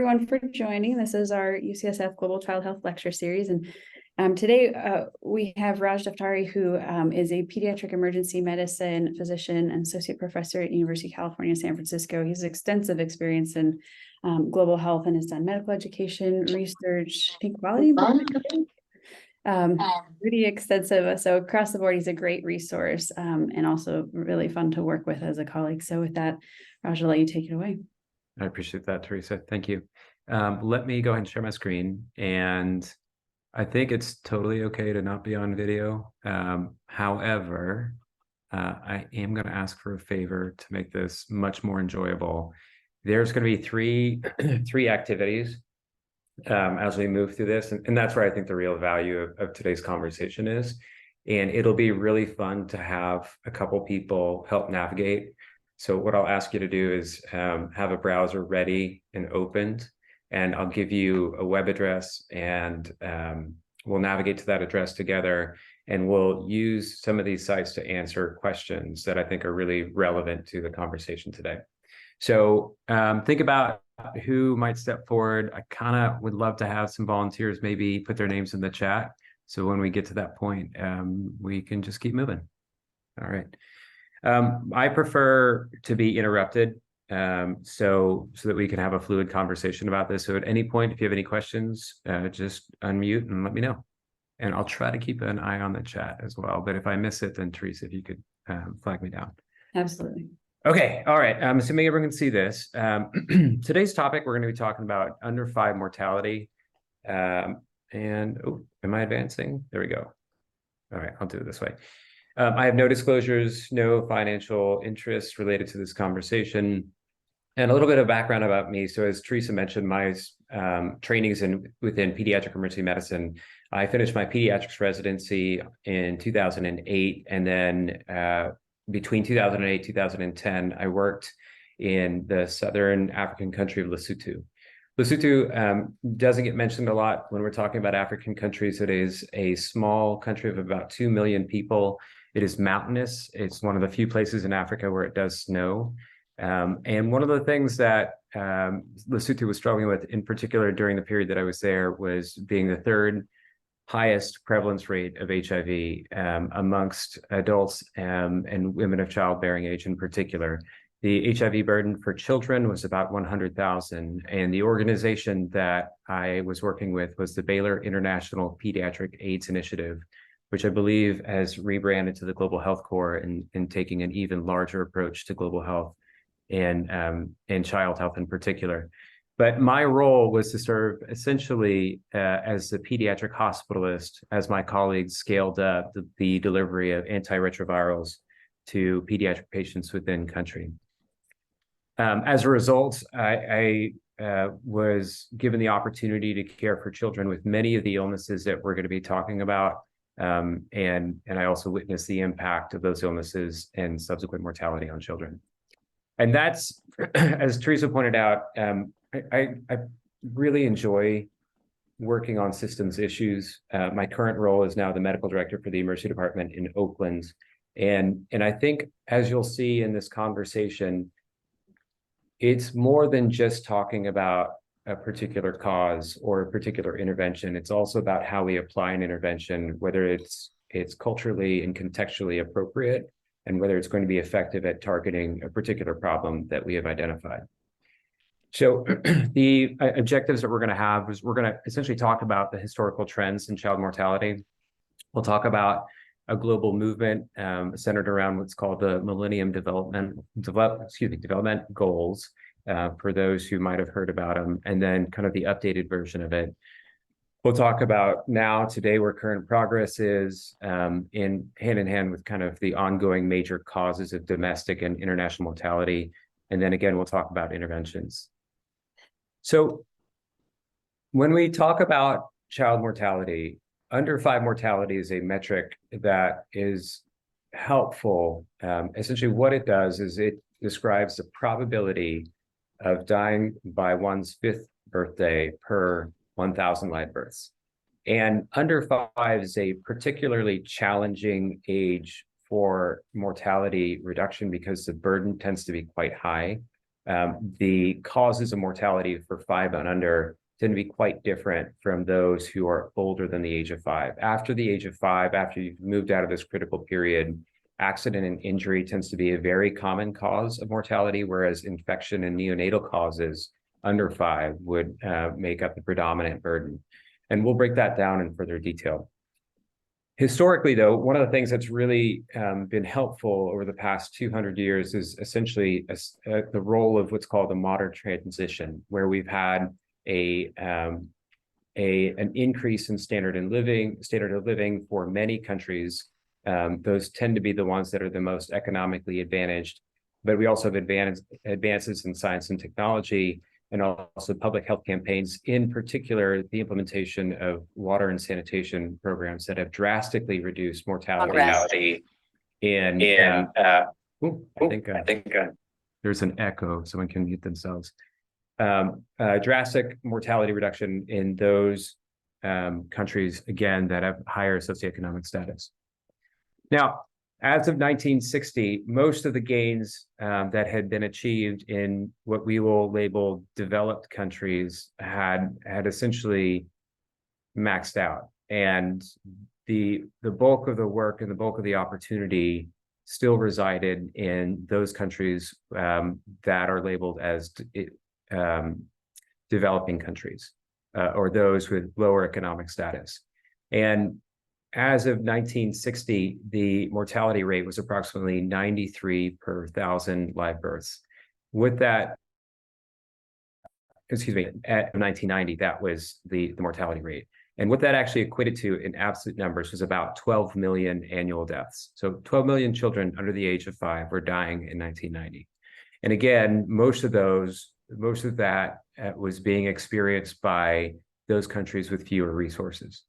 everyone for joining. This is our UCSF Global Child Health Lecture Series. And today we have Raj Daftary, who is a pediatric emergency medicine physician and associate professor at University of California, San Francisco. He has extensive experience in global health and has done medical education, research, I think quality improvement, pretty extensive. So across the board, he's a great resource and also really fun to work with as a colleague. So with that, Raj, I'll let you take it away. I appreciate that, Teresa. Thank you. Let me go ahead and share my screen. And I think it's totally okay to not be on video. However, I am going to ask for a favor to make this much more enjoyable. There's going to be three activities as we move through this. And that's where I think the real value of today's conversation is. And it'll be really fun to have a couple people help navigate. So what I'll ask you to do is have a browser ready and opened, and I'll give you a web address, and we'll navigate to that address together, and we'll use some of these sites to answer questions that I think are really relevant to the conversation today. So think about who might step forward. I kind of would love to have some volunteers maybe put their names in the chat. So when we get to that point, we can just keep moving. All right. I prefer to be interrupted so that we can have a fluid conversation about this. So at any point, if you have any questions, just unmute and let me know. And I'll try to keep an eye on the chat as well. But if I miss it, then Teresa, if you could flag me down. Absolutely. Okay. All right. I'm assuming everyone can see this. Today's topic, we're going to be talking about under-5 mortality. Am I advancing? There we go. All right. I'll do it this way. I have no disclosures, no financial interests related to this conversation, and a little bit of background about me. So as Teresa mentioned, my training is within pediatric emergency medicine. I finished my pediatrics residency in 2008, and then between 2008 and 2010, I worked in the southern African country of Lesotho. Lesotho doesn't get mentioned a lot when we're talking about African countries. It is a small country of about 2 million people. It is mountainous. It's one of the few places in Africa where it does snow. And one of the things that Lesotho was struggling with, in particular during the period that I was there, was being the third highest prevalence rate of HIV amongst adults and women of childbearing age in particular. The HIV burden for children was about 100,000. And the organization that I was working with was the Baylor International Pediatric AIDS Initiative, which I believe has rebranded to the Global Health Corps and taking an even larger approach to global health and child health in particular. But my role was to serve essentially as the pediatric hospitalist as my colleagues scaled up the delivery of antiretrovirals to pediatric patients within country. As a result, I was given the opportunity to care for children with many of the illnesses that we're going to be talking about. And I also witnessed the impact of those illnesses and subsequent mortality on children. And that's, as Teresa pointed out, I really enjoy working on systems issues. My current role is now the medical director for the emergency department in Oakland. And I think, as you'll see in this conversation, it's more than just talking about a particular cause or a particular intervention. It's also about how we apply an intervention, whether it's culturally and contextually appropriate, and whether it's going to be effective at targeting a particular problem that we have identified. So the objectives that we're going to have is we're going to essentially talk about the historical trends in child mortality. We'll talk about a global movement centered around what's called the Millennium Development Goals, for those who might have heard about them, and then kind of the updated version of it. We'll talk about now, today, where current progress is hand in hand with kind of the ongoing major causes of domestic and international mortality. And then again, we'll talk about interventions. So when we talk about child mortality, under-5 mortality is a metric that is helpful. Essentially, what it does is it describes the probability of dying by one's 5th birthday per 1,000 live births. And under-5 is a particularly challenging age for mortality reduction because the burden tends to be quite high. the causes of mortality for 5 and under tend to be quite different from those who are older than the age of 5. After the age of 5, after you've moved out of this critical period, accident and injury tends to be a very common cause of mortality, whereas infection and neonatal causes under 5 would make up the predominant burden. And we'll break that down in further detail. Historically, though, one of the things that's really been helpful over the past 200 years is essentially the role of what's called a modern transition, where we've had an increase in standard of living for many countries. Those tend to be the ones that are the most economically advantaged, but we also have advances in science and technology, and also public health campaigns, in particular, the implementation of water and sanitation programs that have drastically reduced mortality. I think there's an echo, someone can mute themselves. Drastic mortality reduction in those countries, again, that have higher socioeconomic status. Now, as of 1960, most of the gains that had been achieved in what we will label developed countries had essentially maxed out. And the bulk of the work and the bulk of the opportunity still resided in those countries that are labeled as developing countries, or those with lower economic status. And as of 1960, the mortality rate was approximately 93 per 1,000 live births. With that, at 1990, that was the mortality rate. And what that actually equated to in absolute numbers was about 12 million annual deaths. So 12 million children under the age of 5 were dying in 1990. And again, most of that was being experienced by those countries with fewer resources.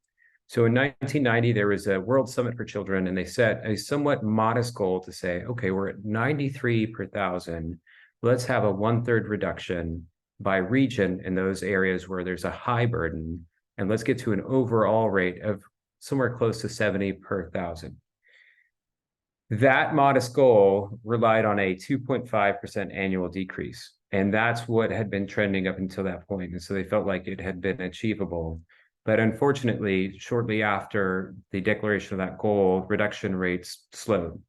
So in 1990, there was a World Summit for Children, and they set a somewhat modest goal to say, okay, we're at 93 per 1,000. Let's have a 1/3 reduction by region in those areas where there's a high burden, and let's get to an overall rate of somewhere close to 70 per 1,000. That modest goal relied on a 2.5% annual decrease, and that's what had been trending up until that point. And so they felt like it had been achievable. But unfortunately, shortly after the declaration of that goal, reduction rates slowed.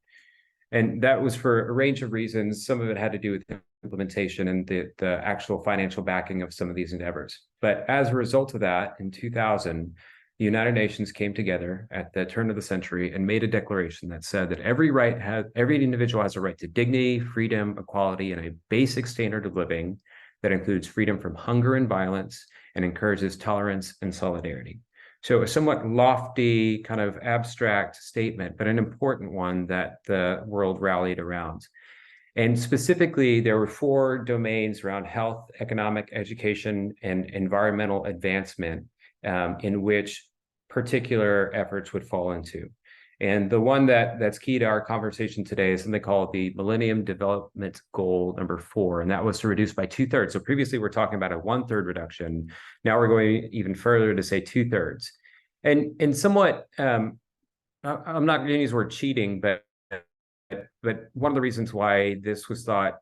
And that was for a range of reasons. Some of it had to do with the implementation and the actual financial backing of some of these endeavors. But as a result of that, in 2000, the United Nations came together at the turn of the century and made a declaration that said that every individual has a right to dignity, freedom, equality, and a basic standard of living that includes freedom from hunger and violence and encourages tolerance and solidarity. So a somewhat lofty, kind of abstract statement, but an important one that the world rallied around. And specifically, there were 4 domains around health, economic, education, and environmental advancement in which particular efforts would fall into. And the one that's key to our conversation today is something called the Millennium Development Goal number 4, and that was to reduce by 2/3. So previously we're talking about a 1/3 reduction. Now we're going even further to say 2/3. And somewhat, I'm not going to use the word cheating, but one of the reasons why this was thought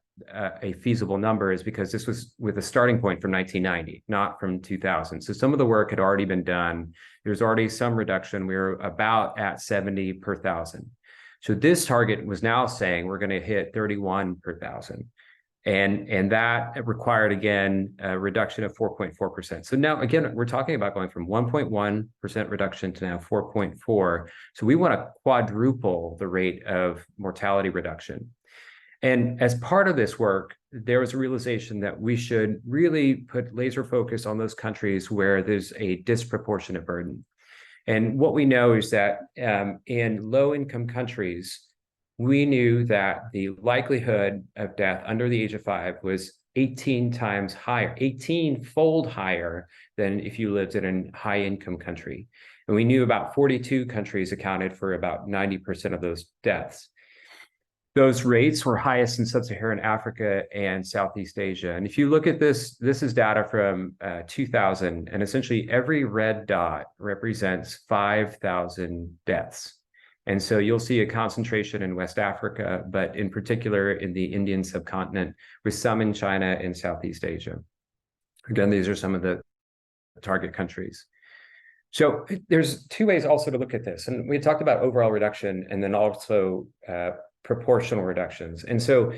a feasible number is because this was with a starting point from 1990, not from 2000. So some of the work had already been done. There's already some reduction. We were about at 70 per 1,000. So this target was now saying we're going to hit 31 per 1,000. And that required, again, a reduction of 4.4%. So now, again, we're talking about going from 1.1% reduction to now 4.4. So we want to quadruple the rate of mortality reduction. And as part of this work, there was a realization that we should really put laser focus on those countries where there's a disproportionate burden. And what we know is that in low-income countries, we knew that the likelihood of death under the age of 5 was 18 times higher, 18-fold higher than if you lived in a high-income country. And we knew about 42 countries accounted for about 90% of those deaths. Those rates were highest in sub-Saharan Africa and Southeast Asia. And if you look at this, this is data from 2000, and essentially every red dot represents 5,000 deaths. And so you'll see a concentration in West Africa, but in particular in the Indian subcontinent, with some in China and Southeast Asia. Again, these are some of the target countries. So there's two ways also to look at this. And we talked about overall reduction and then also proportional reductions. And so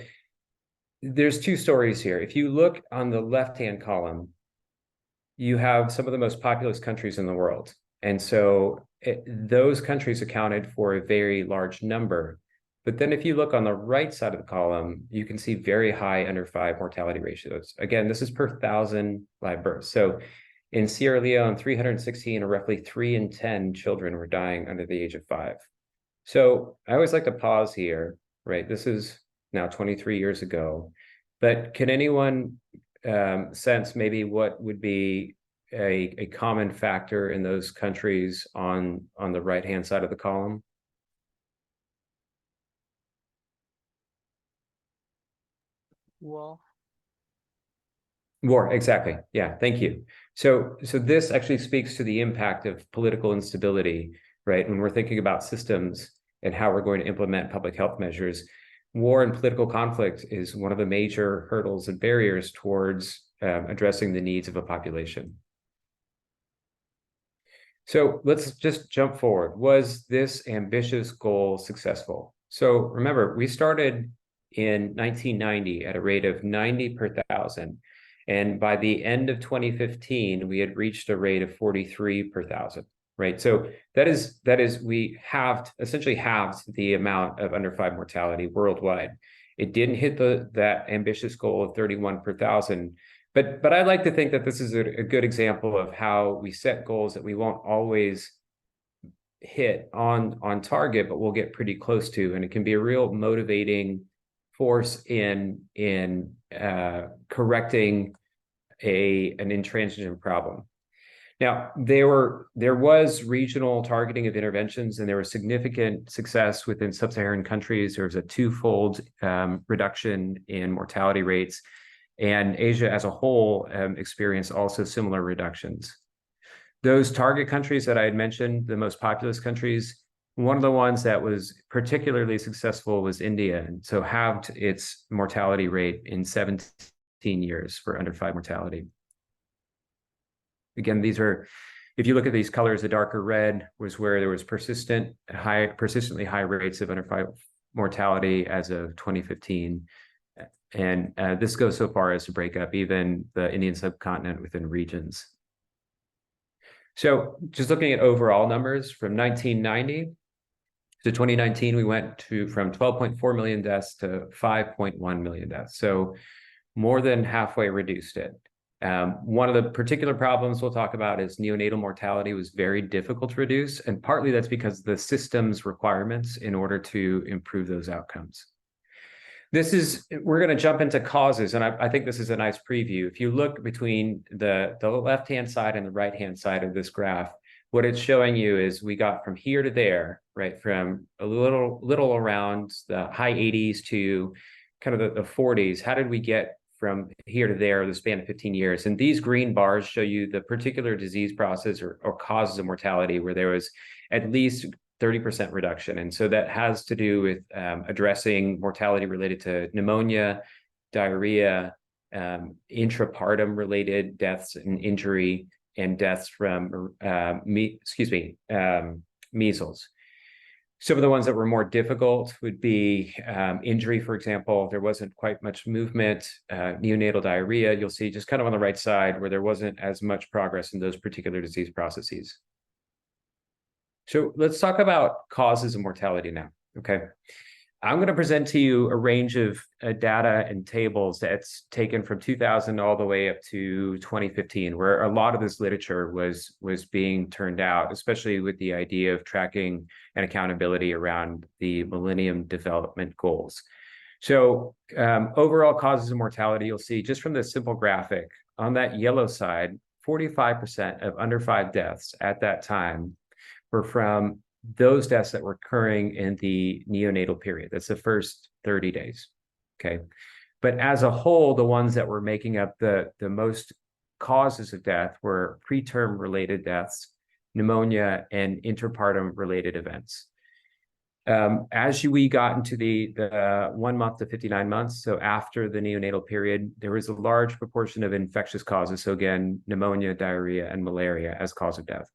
there's two stories here. If you look on the left-hand column, you have some of the most populous countries in the world. And so those countries accounted for a very large number. But then if you look on the right side of the column, you can see very high under-5 mortality ratios. Again, this is per 1,000 live births. So in Sierra Leone, 316, or roughly 3 in 10 children were dying under the age of 5. So I always like to pause here, right? This is now 23 years ago. But can anyone sense maybe what would be a common factor in those countries on the right-hand side of the column? War. War, exactly. Yeah, thank you. So this actually speaks to the impact of political instability, right? When we're thinking about systems and how we're going to implement public health measures, war and political conflict is one of the major hurdles and barriers towards addressing the needs of a population. So let's just jump forward. Was this ambitious goal successful? So remember, we started in 1990 at a rate of 90 per 1,000. And by the end of 2015, we had reached a rate of 43 per 1,000, right? So that is we essentially halved the amount of under-5 mortality worldwide. It didn't hit that ambitious goal of 31 per 1,000. But I'd like to think that this is a good example of how we set goals that we won't always hit on target, but we'll get pretty close to, and it can be a real motivating force in correcting an intransigent problem. Now, there was regional targeting of interventions, and there was significant success within sub-Saharan countries. There was a twofold reduction in mortality rates. And Asia as a whole experienced also similar reductions. Those target countries that I had mentioned, the most populous countries, one of the ones that was particularly successful was India, and so halved its mortality rate in 17 years for under-5 mortality. Again, these are, if you look at these colors, the darker red was where there was persistently high rates of under-5 mortality as of 2015. And this goes so far as to break up even the Indian subcontinent within regions. So just looking at overall numbers from 1990 to 2019, we went from 12.4 million deaths to 5.1 million deaths. So more than halfway reduced it. One of the particular problems we'll talk about is neonatal mortality was very difficult to reduce. And partly that's because of the system's requirements in order to improve those outcomes. We're going to jump into causes, and I think this is a nice preview. If you look between the left-hand side and the right-hand side of this graph, what it's showing you is we got from here to there, right? From a little around the high 80s to kind of the 40s. How did we get from here to there, the span of 15 years? And these green bars show you the particular disease process or causes of mortality where there was at least 30% reduction. And so that has to do with addressing mortality related to pneumonia, diarrhea, intrapartum related deaths and injury, and deaths from, measles. Some of the ones that were more difficult would be injury, for example. There wasn't quite much movement. Neonatal diarrhea, you'll see just kind of on the right side where there wasn't as much progress in those particular disease processes. So let's talk about causes of mortality now, okay? I'm going to present to you a range of data and tables that's taken from 2000 all the way up to 2015, where a lot of this literature was being turned out, especially with the idea of tracking and accountability around the Millennium Development Goals. So overall causes of mortality, you'll see just from this simple graphic, on that yellow side, 45% of under-5 deaths at that time were from those deaths that were occurring in the neonatal period. That's the first 30 days, okay? But as a whole, the ones that were making up the most causes of death were preterm related deaths, pneumonia, and interpartum related events. As we got into the 1 month to 59 months, so after the neonatal period, there was a large proportion of infectious causes. So again, pneumonia, diarrhea, and malaria as cause of death.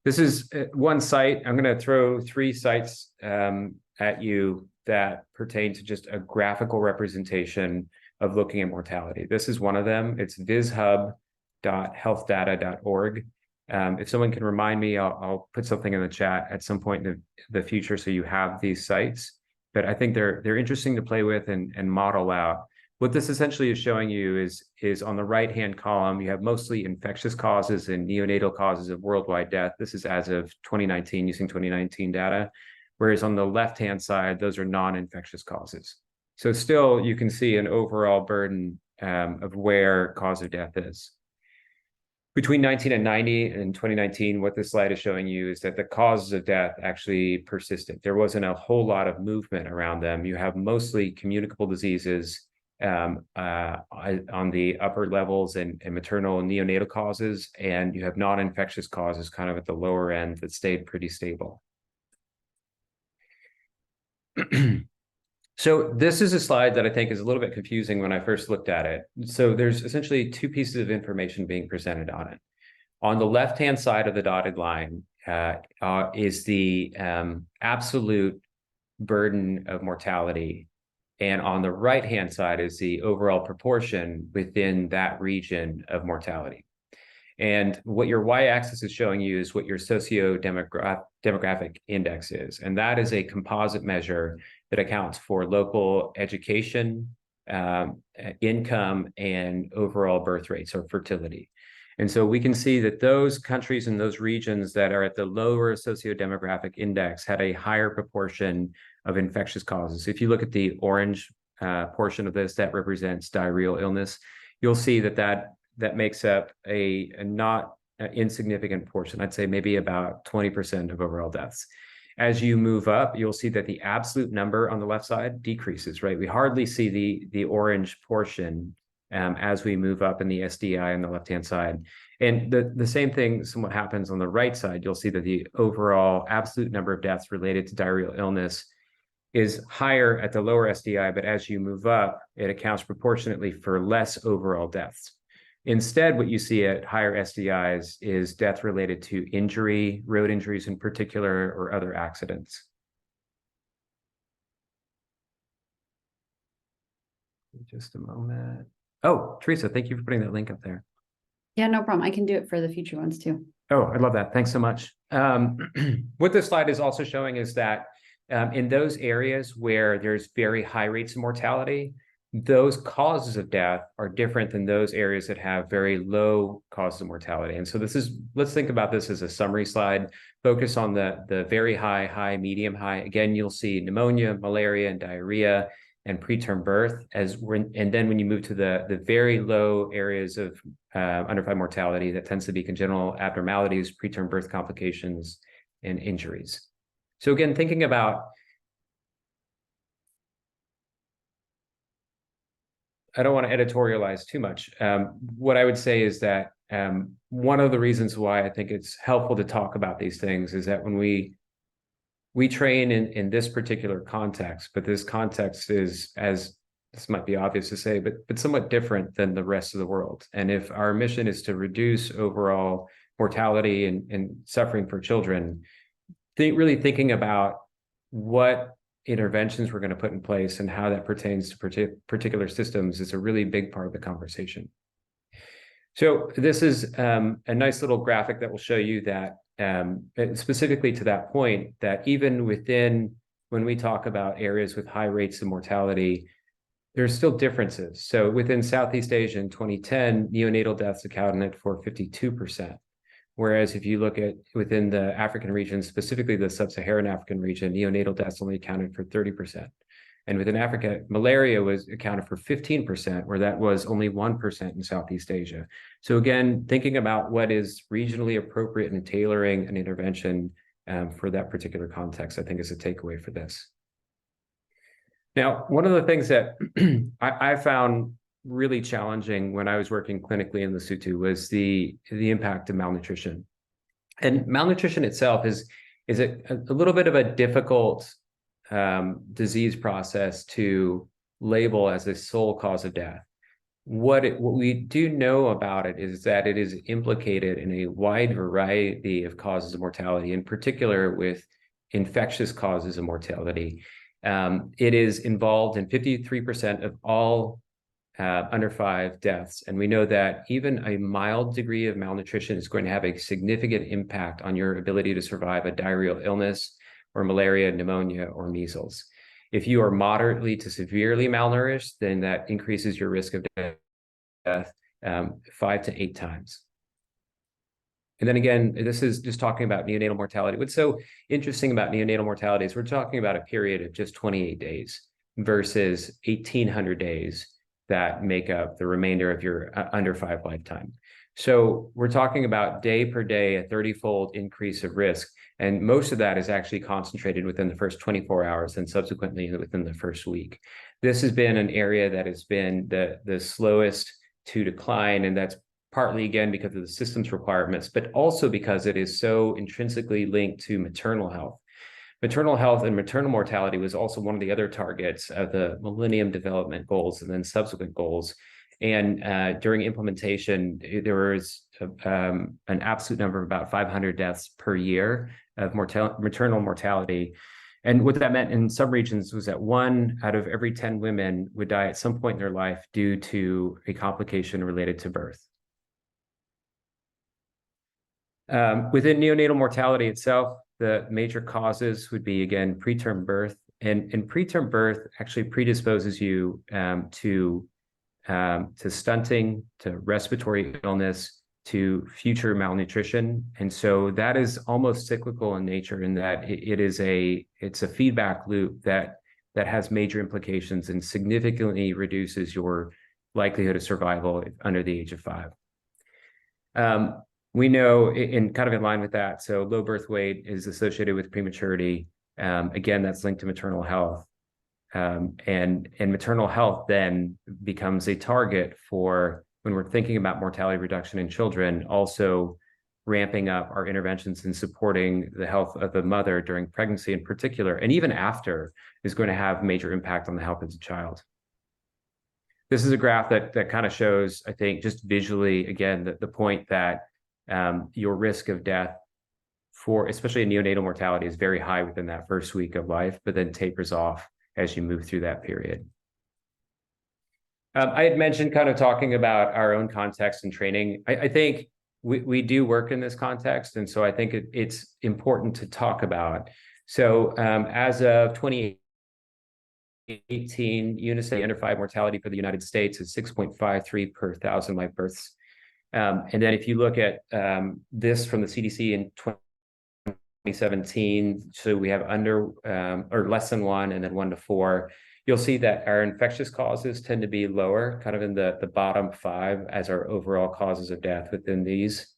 This is one site. I'm going to throw 3 sites at you that pertain to just a graphical representation of looking at mortality. This is one of them. It's vishub.healthdata.org. If someone can remind me, I'll put something in the chat at some point in the future so you have these sites. But I think they're interesting to play with and model out. What this essentially is showing you is on the right-hand column, you have mostly infectious causes and neonatal causes of worldwide death. This is as of 2019, using 2019 data. Whereas on the left-hand side, those are non-infectious causes. So still, you can see an overall burden of where cause of death is. Between 1990 and 2019, what this slide is showing you is that the causes of death actually persisted. There wasn't a whole lot of movement around them. You have mostly communicable diseases on the upper levels and maternal and neonatal causes, and you have non-infectious causes kind of at the lower end that stayed pretty stable. So this is a slide that I think is a little bit confusing when I first looked at it. So there's essentially 2 pieces of information being presented on it. On the left-hand side of the dotted line is the absolute burden of mortality. And on the right-hand side is the overall proportion within that region of mortality. And what your y-axis is showing you is what your socio-demographic index is. And that is a composite measure that accounts for local education, income, and overall birth rates or fertility. And so we can see that those countries and those regions that are at the lower socio-demographic index had a higher proportion of infectious causes. If you look at the orange portion of this, that represents diarrheal illness, you'll see that makes up a not insignificant portion. I'd say maybe about 20% of overall deaths. As you move up, you'll see that the absolute number on the left side decreases, right? We hardly see the orange portion as we move up in the SDI on the left-hand side. And the same thing somewhat happens on the right side. You'll see that the overall absolute number of deaths related to diarrheal illness is higher at the lower SDI, but as you move up, it accounts proportionately for less overall deaths. Instead, what you see at higher SDIs is death related to injury, road injuries in particular, or other accidents. Just a moment. Oh, Teresa, thank you for putting that link up there. Yeah, no problem. I can do it for the future ones too. Oh, I love that. Thanks so much. What this slide is also showing is that in those areas where there's very high rates of mortality, those causes of death are different than those areas that have very low causes of mortality. And so let's think about this as a summary slide. Focus on the very high, medium, high. Again, you'll see pneumonia, malaria, and diarrhea, and preterm birth. And then when you move to the very low areas of under-5 mortality, that tends to be congenital abnormalities, preterm birth complications, and injuries. So again, thinking about, I don't want to editorialize too much. What I would say is that one of the reasons why I think it's helpful to talk about these things is that when we train in this particular context, but this context is, as this might be obvious to say, but somewhat different than the rest of the world. And if our mission is to reduce overall mortality and suffering for children, really thinking about what interventions we're going to put in place and how that pertains to particular systems is a really big part of the conversation. So this is a nice little graphic that will show you that specifically to that point, that even within, when we talk about areas with high rates of mortality, there's still differences. So within Southeast Asia in 2010, neonatal deaths accounted for 52%. Whereas if you look at within the African region, specifically the sub-Saharan African region, neonatal deaths only accounted for 30%. And within Africa, malaria was accounted for 15%, where that was only 1% in Southeast Asia. So again, thinking about what is regionally appropriate and tailoring an intervention for that particular context, I think is a takeaway for this. Now, one of the things that I found really challenging when I was working clinically in Lesotho was the impact of malnutrition. And malnutrition itself is is a little bit of a difficult disease process to label as a sole cause of death. What we do know about it is that it is implicated in a wide variety of causes of mortality, in particular with infectious causes of mortality. It is involved in 53% of all under-5 deaths. And we know that even a mild degree of malnutrition is going to have a significant impact on your ability to survive a diarrheal illness or malaria, pneumonia, or measles. If you are moderately to severely malnourished, then that increases your risk of death 5 to 8 times. And then again, this is just talking about neonatal mortality. What's so interesting about neonatal mortality is we're talking about a period of just 28 days versus 1,800 days that make up the remainder of your under-5 lifetime. So we're talking about day per day, a 30-fold increase of risk. And most of that is actually concentrated within the first 24 hours and subsequently within the first week. This has been an area that has been the slowest to decline, and that's partly, again, because of the systems requirements, but also because it is so intrinsically linked to maternal health. Maternal health and maternal mortality was also one of the other targets of the Millennium Development Goals and then subsequent goals. And during implementation, there was an absolute number of about 500 deaths per year of maternal mortality. And what that meant in some regions was that 1 out of every 10 women would die at some point in their life due to a complication related to birth. Within neonatal mortality itself, the major causes would be, again, preterm birth. And preterm birth actually predisposes you to stunting, to respiratory illness, to future malnutrition. And so that is almost cyclical in nature in that it's a feedback loop that has major implications and significantly reduces your likelihood of survival under the age of 5. We know, in kind of in line with that, so low birth weight is associated with prematurity. Again, that's linked to maternal health. And maternal health then becomes a target for when we're thinking about mortality reduction in children, also ramping up our interventions and supporting the health of the mother during pregnancy in particular, and even after, is going to have major impact on the health of the child. This is a graph that kind of shows, I think, just visually, again, the point that your risk of death for especially neonatal mortality is very high within that first week of life, but then tapers off as you move through that period. I had mentioned kind of talking about our own context and training. I think we do work in this context, and so I think it's important to talk about. So as of 2018, UNICEF under-5 mortality for the United States is 6.53 per 1,000 live births. And then if you look at this from the CDC in 2017, so we have under or less than 1 and then 1 to 4, you'll see that our infectious causes tend to be lower, kind of in the bottom 5 as our overall causes of death within these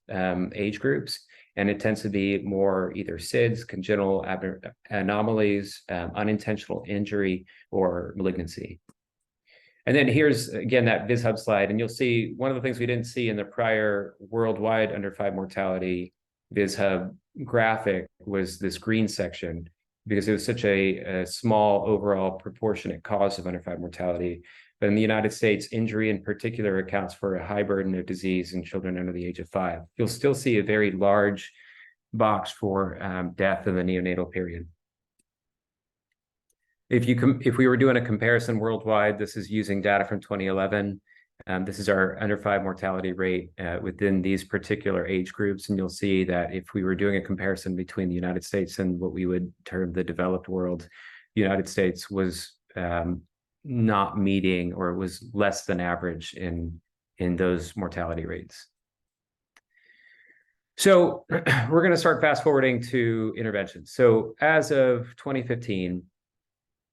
age groups. And it tends to be more either SIDS, congenital anomalies, unintentional injury, or malignancy. And then here's, again, that VizHub slide, and you'll see one of the things we didn't see in the prior worldwide under-5 mortality VizHub graphic was this green section, because it was such a small overall proportionate cause of under-5 mortality. But in the United States, injury in particular accounts for a high burden of disease in children under the age of 5. You'll still see a very large box for death in the neonatal period. If we were doing a comparison worldwide, this is using data from 2011. This is our under-5 mortality rate within these particular age groups. And you'll see that if we were doing a comparison between the United States and what we would term the developed world, the United States was not meeting, or was less than average in those mortality rates. So we're going to start fast forwarding to interventions. So as of 2015,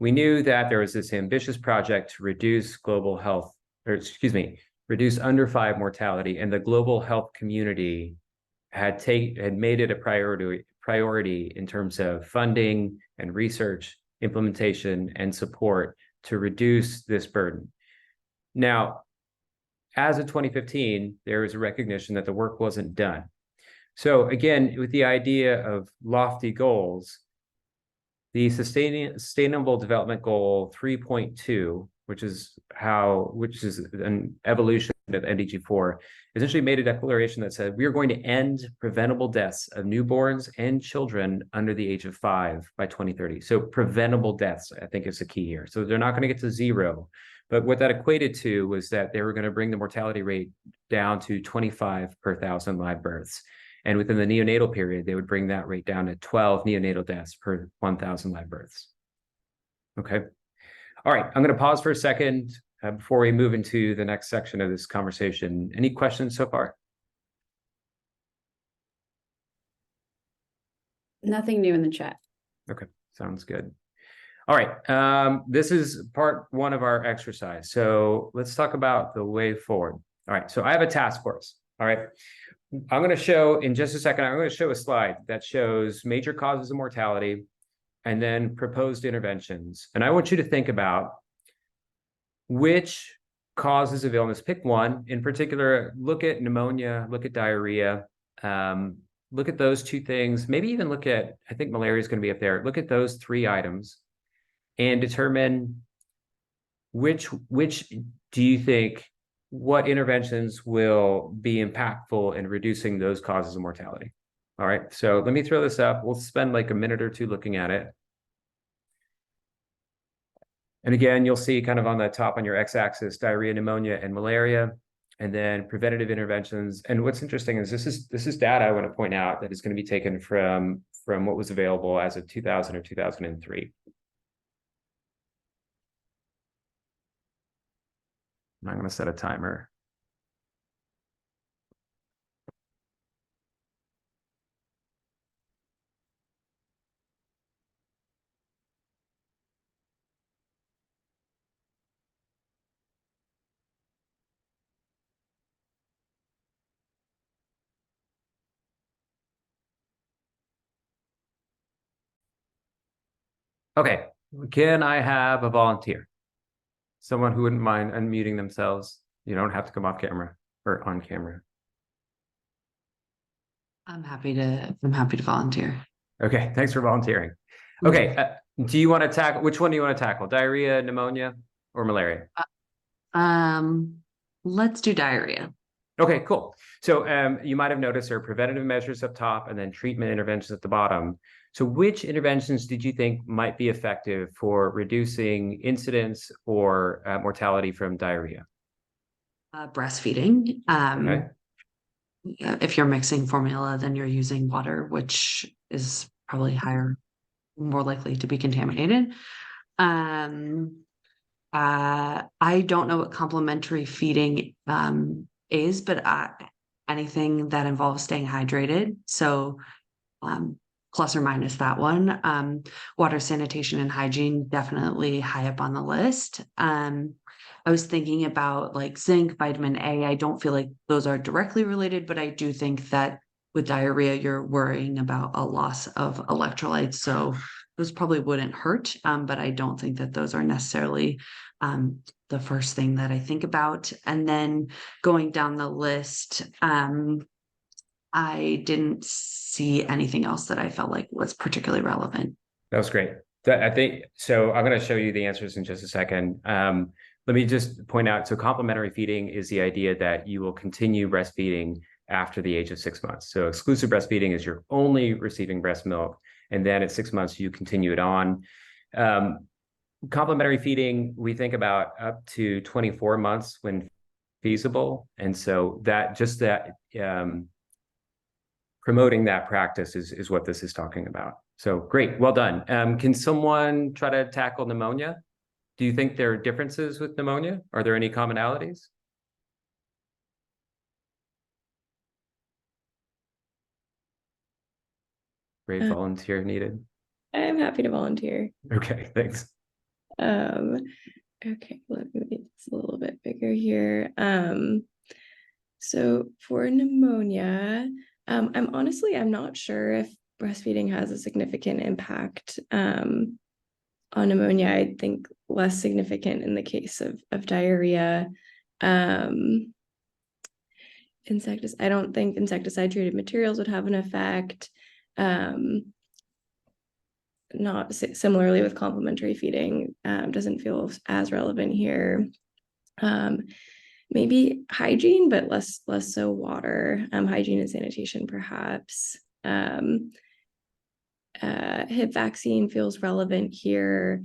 we knew that there was this ambitious project to reduce reduce under-5 mortality, and the global health community had made it a priority in terms of funding and research, implementation, and support to reduce this burden. Now, as of 2015, there was a recognition that the work wasn't done. So again, with the idea of lofty goals, the Sustainable Development Goal 3.2, which is an evolution of NDG4, essentially made a declaration that said we are going to end preventable deaths of newborns and children under the age of 5 by 2030. So preventable deaths, I think, is the key here. So they're not going to get to 0, but what that equated to was that they were going to bring the mortality rate down to 25 per 1,000 live births. And within the neonatal period, they would bring that rate down to 12 neonatal deaths per 1,000 live births. Okay. All right. I'm going to pause for a second before we move into the next section of this conversation. Any questions so far? Nothing new in the chat. Okay. Sounds good. All right. This is part 1 of our exercise. So let's talk about the way forward. All right. So I have a task force. All right. I'm going to show in just a second, I'm going to show a slide that shows major causes of mortality and then proposed interventions. And I want you to think about which causes of illness, pick one in particular, look at pneumonia, look at diarrhea, look at those 2 things, maybe even look at, I think malaria is going to be up there. Look at those 3 items and determine which do you think, what interventions will be impactful in reducing those causes of mortality. All right, so let me throw this up. We'll spend like a minute or 2 looking at it. And again, you'll see kind of on the top on your x-axis, diarrhea, pneumonia, and malaria, and then preventative interventions. And what's interesting is this is data I want to point out that is going to be taken from what was available as of 2000 or 2003. I'm going to set a timer. Okay, can I have a volunteer? Someone who wouldn't mind unmuting themselves. You don't have to come off camera or on camera. I'm happy to volunteer. Okay, thanks for volunteering. Okay, do you want to tackle, which one do you want to tackle? Diarrhea, pneumonia, or malaria? Let's do diarrhea. Okay, cool. So you might have noticed there are preventative measures up top and then treatment interventions at the bottom. So which interventions did you think might be effective for reducing incidence or mortality from diarrhea? Breastfeeding. Okay. If you're mixing formula, then you're using water, which is probably more likely to be contaminated. I don't know what complementary feeding is, but anything that involves staying hydrated. So plus or minus that one. Water, sanitation, and hygiene, definitely high up on the list. I was thinking about like zinc, vitamin A. I don't feel like those are directly related, but I do think that with diarrhea, you're worrying about a loss of electrolytes. So those probably wouldn't hurt, but I don't think that those are necessarily the first thing that I think about. And then going down the list, I didn't see anything else that I felt like was particularly relevant. That was great. I think, so I'm going to show you the answers in just a second. Let me just point out, so complementary feeding is the idea that you will continue breastfeeding after the age of 6 months. So exclusive breastfeeding is you're only receiving breast milk, and then at 6 months, you continue it on. Complementary feeding, we think about up to 24 months when feasible. And so promoting that practice is what this is talking about. So great, well done. Can someone try to tackle pneumonia? Do you think there are differences with pneumonia? Are there any commonalities? Great volunteer needed. I'm happy to volunteer. Okay, thanks. Okay, let me make this a little bit bigger here. So for pneumonia, I'm not sure if breastfeeding has a significant impact on pneumonia. I think less significant in the case of diarrhea. I don't think insecticide treated materials would have an effect. Not similarly with complementary feeding, doesn't feel as relevant here. Maybe hygiene, but less so water. Hygiene and sanitation, perhaps. Hip vaccine feels relevant here.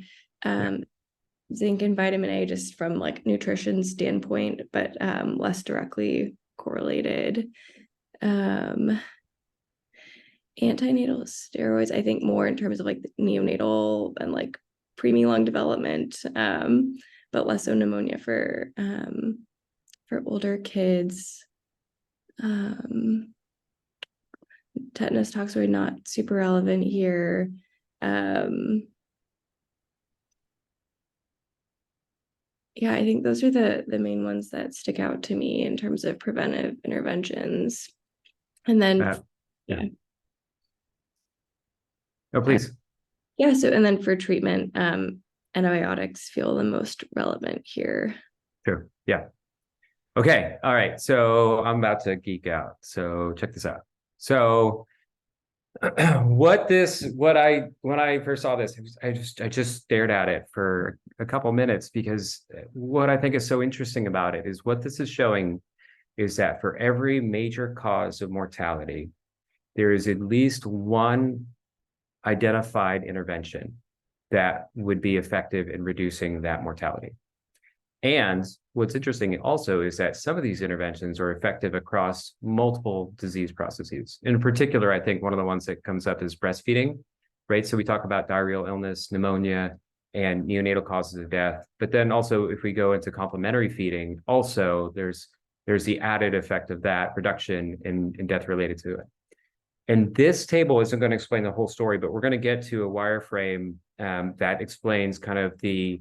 Zinc and vitamin A, just from like nutrition standpoint, but less directly correlated. Antinatal steroids, I think more in terms of like the neonatal and like preemie lung development, but less so pneumonia for older kids. Tetanus toxoid, not super relevant here. Yeah, I think those are the main ones that stick out to me in terms of preventive interventions. And then yeah. Oh, please. Yeah, so and then for treatment, antibiotics feel the most relevant here. Sure. Yeah. Okay. All right. So I'm about to geek out. So check this out. So when I first saw this, I just stared at it for a couple minutes, because what I think is so interesting about it is what this is showing is that for every major cause of mortality, there is at least one identified intervention that would be effective in reducing that mortality. And what's interesting also is that some of these interventions are effective across multiple disease processes. In particular, I think one of the ones that comes up is breastfeeding, right? So we talk about diarrheal illness, pneumonia, and neonatal causes of death. But then also, if we go into complementary feeding, also there's the added effect of that reduction in death related to it. And this table isn't going to explain the whole story, but we're going to get to a wireframe that explains kind of the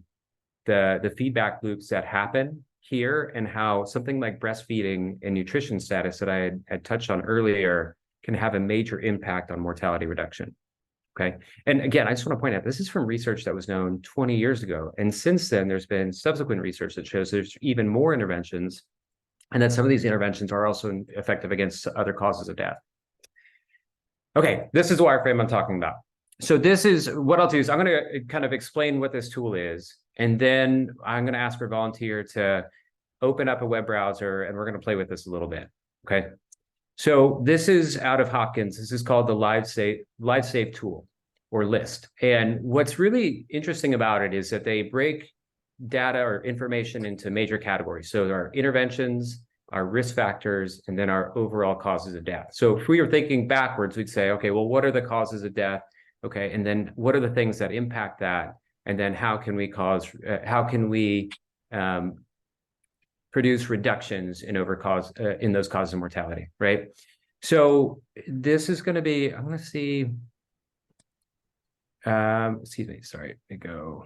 feedback loops that happen here, and how something like breastfeeding and nutrition status that I had touched on earlier can have a major impact on mortality reduction. Okay. And again, I just want to point out, this is from research that was known 20 years ago. And since then, there's been subsequent research that shows there's even more interventions, and that some of these interventions are also effective against other causes of death. Okay, this is the wireframe I'm talking about. So this is what I'll do is I'm going to kind of explain what this tool is, and then I'm going to ask for a volunteer to open up a web browser, and we're going to play with this a little bit. Okay. So this is out of Hopkins. This is called the LiveSafe tool, or list. And what's really interesting about it is that they break data or information into major categories. So there are interventions, our risk factors, and then our overall causes of death. So if we were thinking backwards, we'd say, okay, well, what are the causes of death? Okay, and then what are the things that impact that? And then how can we produce reductions in in those causes of mortality, right? So this is going to be, I'm going to see, excuse me, sorry, let me go.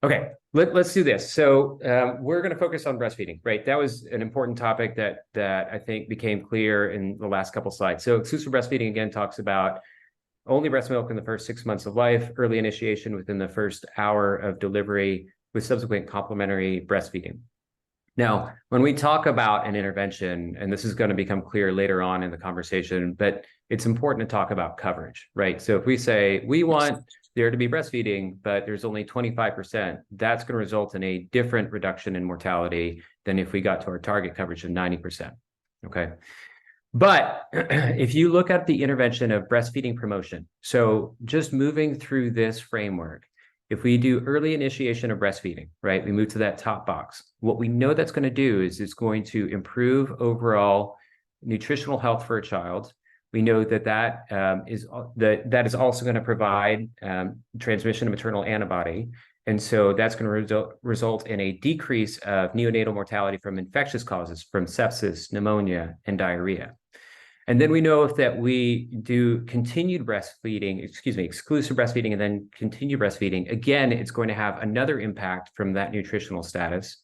Okay, let's do this. So we're going to focus on breastfeeding, right? That was an important topic that I think became clear in the last couple slides. So exclusive breastfeeding, again, talks about only breast milk in the first 6 months of life, early initiation within the first hour of delivery, with subsequent complementary breastfeeding. Now, when we talk about an intervention, and this is going to become clear later on in the conversation, but it's important to talk about coverage, right? So if we say we want there to be breastfeeding, but there's only 25%, that's going to result in a different reduction in mortality than if we got to our target coverage of 90%, okay? But if you look at the intervention of breastfeeding promotion, so just moving through this framework, if we do early initiation of breastfeeding, right, we move to that top box. What we know that's going to do is it's going to improve overall nutritional health for a child. We know that is also going to provide transmission of maternal antibody. And so that's going to result in a decrease of neonatal mortality from infectious causes, from sepsis, pneumonia, and diarrhea. And then we know if that we do continued breastfeeding, exclusive breastfeeding, and then continued breastfeeding, again, it's going to have another impact from that nutritional status.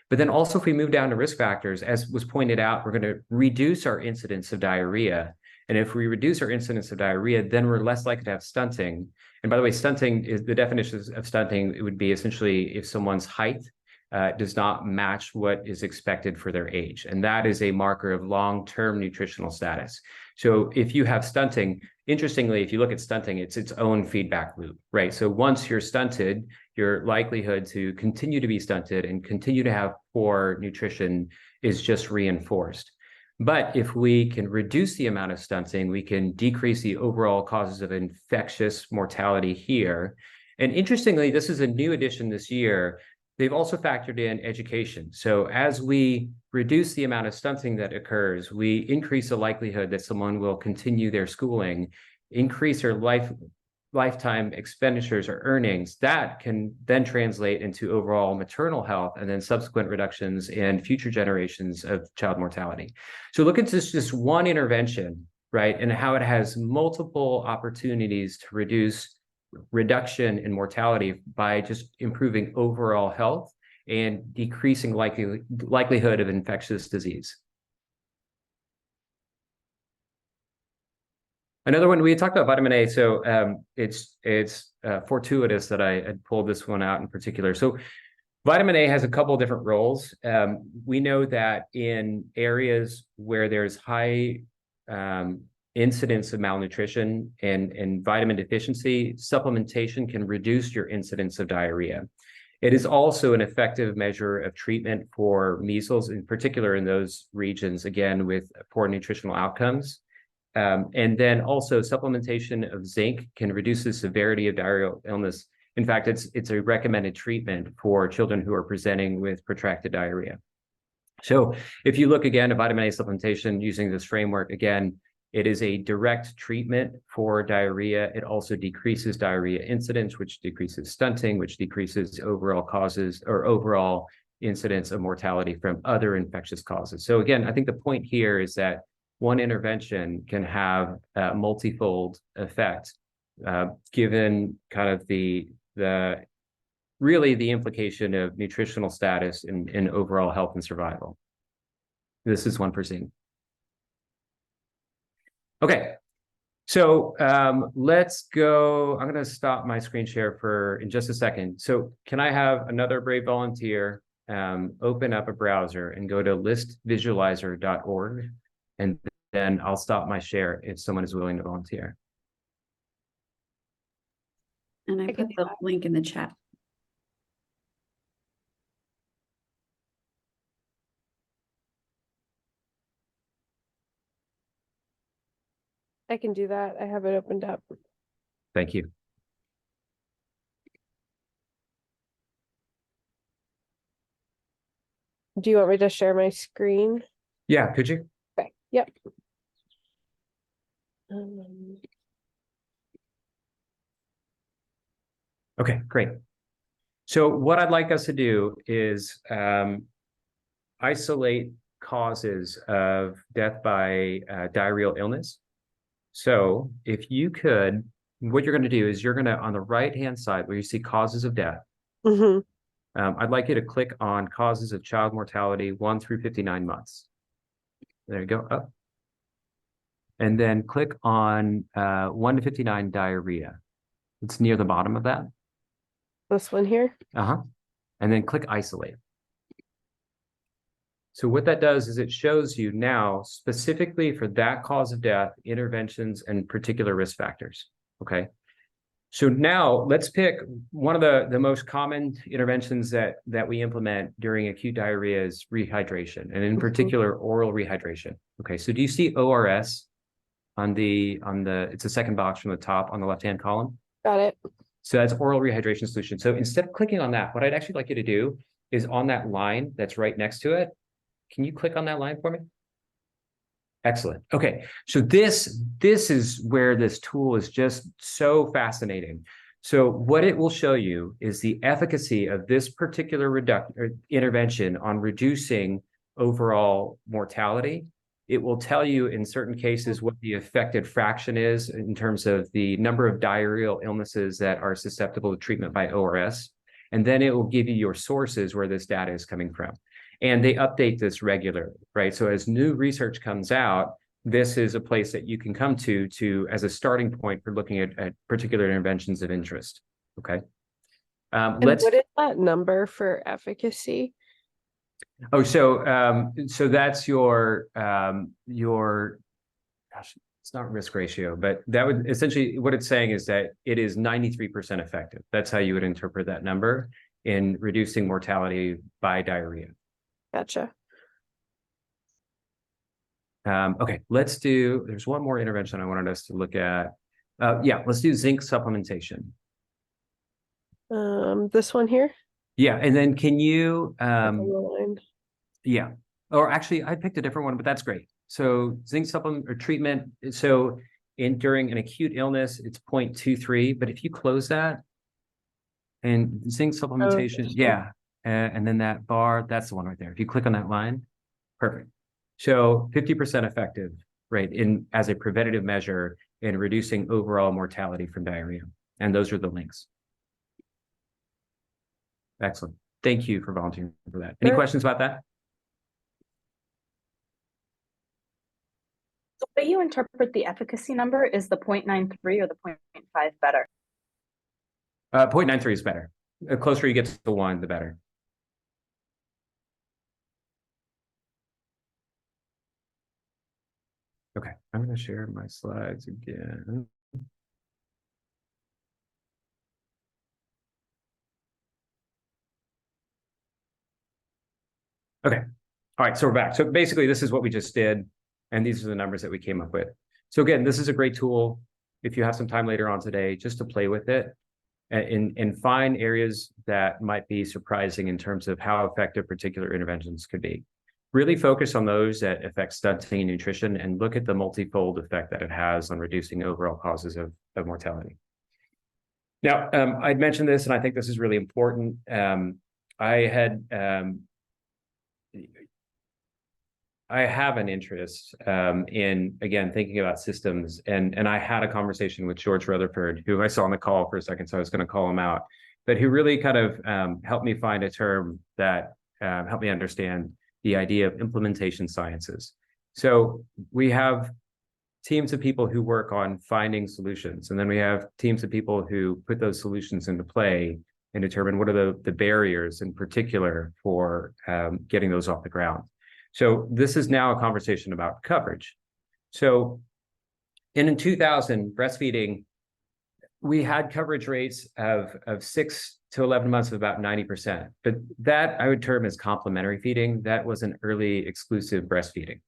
But then also if we move down to risk factors, as was pointed out, we're going to reduce our incidence of diarrhea. And if we reduce our incidence of diarrhea, then we're less likely to have stunting. And by the way, stunting is the definition of stunting. It would be essentially if someone's height does not match what is expected for their age. And that is a marker of long-term nutritional status. So if you have stunting, interestingly, if you look at stunting, it's its own feedback loop, right? So once you're stunted, your likelihood to continue to be stunted and continue to have poor nutrition is just reinforced. But if we can reduce the amount of stunting, we can decrease the overall causes of infectious mortality here. And interestingly, this is a new addition this year. They've also factored in education. So as we reduce the amount of stunting that occurs, we increase the likelihood that someone will continue their schooling, increase their lifetime expenditures or earnings. That can then translate into overall maternal health and then subsequent reductions in future generations of child mortality. So look at this one intervention, right, and how it has multiple opportunities to reduction in mortality by just improving overall health and decreasing likelihood of infectious disease. Another one, we talked about vitamin A, so it's fortuitous that I had pulled this one out in particular. So vitamin A has a couple of different roles. We know that in areas where there's high incidence of malnutrition and vitamin deficiency, supplementation can reduce your incidence of diarrhea. It is also an effective measure of treatment for measles, in particular in those regions, again, with poor nutritional outcomes. And then also supplementation of zinc can reduce the severity of diarrheal illness. In fact, it's a recommended treatment for children who are presenting with protracted diarrhea. So if you look again at vitamin A supplementation using this framework, again, it is a direct treatment for diarrhea. It also decreases diarrhea incidence, which decreases stunting, which decreases overall causes or overall incidence of mortality from other infectious causes. So again, I think the point here is that one intervention can have a multifold effect, given kind of the really the implication of nutritional status in overall health and survival. This is one percent. Okay, so let's go. I'm going to stop my screen share in just a second. So can I have another brave volunteer open up a browser and go to listvisualizer.org, and then I'll stop my share if someone is willing to volunteer. And I put the link in the chat. I can do that. I have it opened up. Thank you. Do you want me to share my screen? Yeah, could you? Okay. Yep. Okay, great. So what I'd like us to do is isolate causes of death by diarrheal illness. So if you could, what you're going to do is you're going to, on the right-hand side where you see causes of death, I'd like you to click on causes of child mortality 1 through 59 months. There you go, up. And then click on 1 to 59 diarrhea. It's near the bottom of that. This one here? And then click isolate. So what that does is it shows you now specifically for that cause of death, interventions and particular risk factors. Okay. So now let's pick one of the most common interventions that we implement during acute diarrhea is rehydration, and in particular oral rehydration. Okay. So do you see ORS on it's the second box from the top on the left-hand column? Got it. So that's oral rehydration solution. So instead of clicking on that, what I'd actually like you to do is on that line that's right next to it. Can you click on that line for me? Excellent. Okay. So this is where this tool is just so fascinating. So what it will show you is the efficacy of this particular intervention on reducing overall mortality. It will tell you in certain cases what the affected fraction is in terms of the number of diarrheal illnesses that are susceptible to treatment by ORS. And then it will give you your sources where this data is coming from. And they update this regularly, right? So as new research comes out, this is a place that you can come to as a starting point for looking at particular interventions of interest, okay? And Let's, what is that number for efficacy? oh, so that's your, gosh, it's not risk ratio, but that would essentially, what it's saying is that it is 93% effective. That's how you would interpret that number in reducing mortality by diarrhea. Gotcha. Okay, there's one more intervention I wanted us to look at. Yeah, let's do zinc supplementation. This one here. Yeah, and then can you, On the line. yeah, or actually I picked a different one, but that's great. So zinc supplement or treatment, so during an acute illness, it's 0.23, but if you close that and zinc supplementation, sure. yeah, and then that bar, that's the one right there. If you click on that line, perfect. So 50% effective, right, as a preventative measure in reducing overall mortality from diarrhea. And those are the links. Excellent. Thank you for volunteering for that. Any Sure. questions about that? The way you interpret the efficacy number is the 0.93 or the 0.5 better? 0.93 is better. The closer you get to the 1, the better. Okay, I'm going to share my slides again. Okay, all right, so we're back. So basically, this is what we just did, and these are the numbers that we came up with. So again, this is a great tool if you have some time later on today just to play with it and find areas that might be surprising in terms of how effective particular interventions could be. Really focus on those that affect stunting and nutrition and look at the multifold effect that it has on reducing overall causes of mortality. Now, I'd mentioned this, and I think this is really important. I have an interest in, again, thinking about systems, and I had a conversation with George Rutherford, who I saw on the call for a second, so I was going to call him out, but who really kind of helped me find a term that helped me understand the idea of implementation sciences. So we have teams of people who work on finding solutions, and then we have teams of people who put those solutions into play and determine what are the barriers in particular for getting those off the ground. So this is now a conversation about coverage. So in 2000, breastfeeding, we had coverage rates of 6 to 11 months of about 90%, but that I would term as complementary feeding. That was an early exclusive breastfeeding,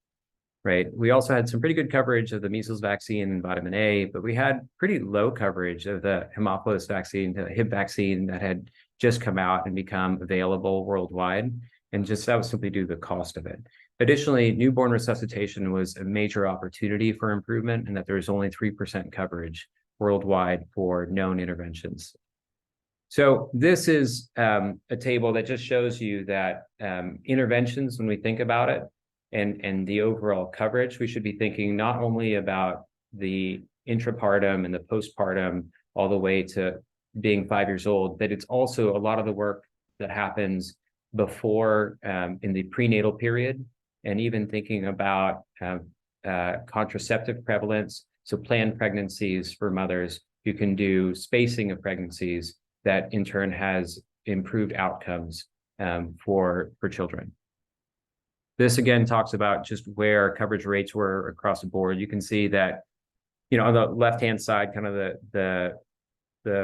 right? We also had some pretty good coverage of the measles vaccine and vitamin A, but we had pretty low coverage of the Haemophilus vaccine, the Hib vaccine that had just come out and become available worldwide. And just that was simply due to the cost of it. Additionally, newborn resuscitation was a major opportunity for improvement, and that there was only 3% coverage worldwide for known interventions. So this is a table that just shows you that interventions, when we think about it, and the overall coverage, we should be thinking not only about the intrapartum and the postpartum all the way to being 5 years old, but it's also a lot of the work that happens before in the prenatal period, and even thinking about contraceptive prevalence, so planned pregnancies for mothers who can do spacing of pregnancies that in turn has improved outcomes for children. This again talks about just where coverage rates were across the board. You can see that, you know, on the left-hand side, kind of the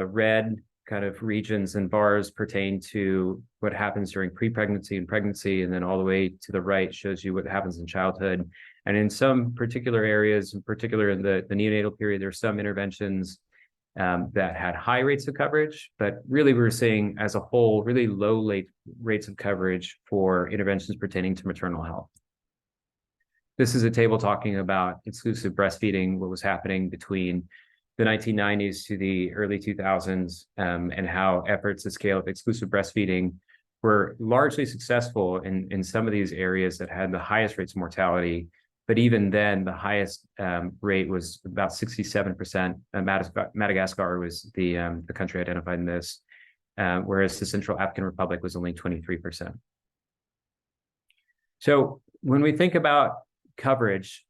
red kind of regions and bars pertain to what happens during pre-pregnancy and pregnancy, and then all the way to the right shows you what happens in childhood. And in some particular areas, in particular in the neonatal period, there are some interventions that had high rates of coverage, but really we were seeing as a whole really low rates of coverage for interventions pertaining to maternal health. This is a table talking about exclusive breastfeeding, what was happening between the 1990s to the early 2000s, and how efforts to scale up exclusive breastfeeding were largely successful in some of these areas that had the highest rates of mortality. But even then, the highest rate was about 67%. Madagascar was the country identified in this, whereas the Central African Republic was only 23%. So when we think about coverage,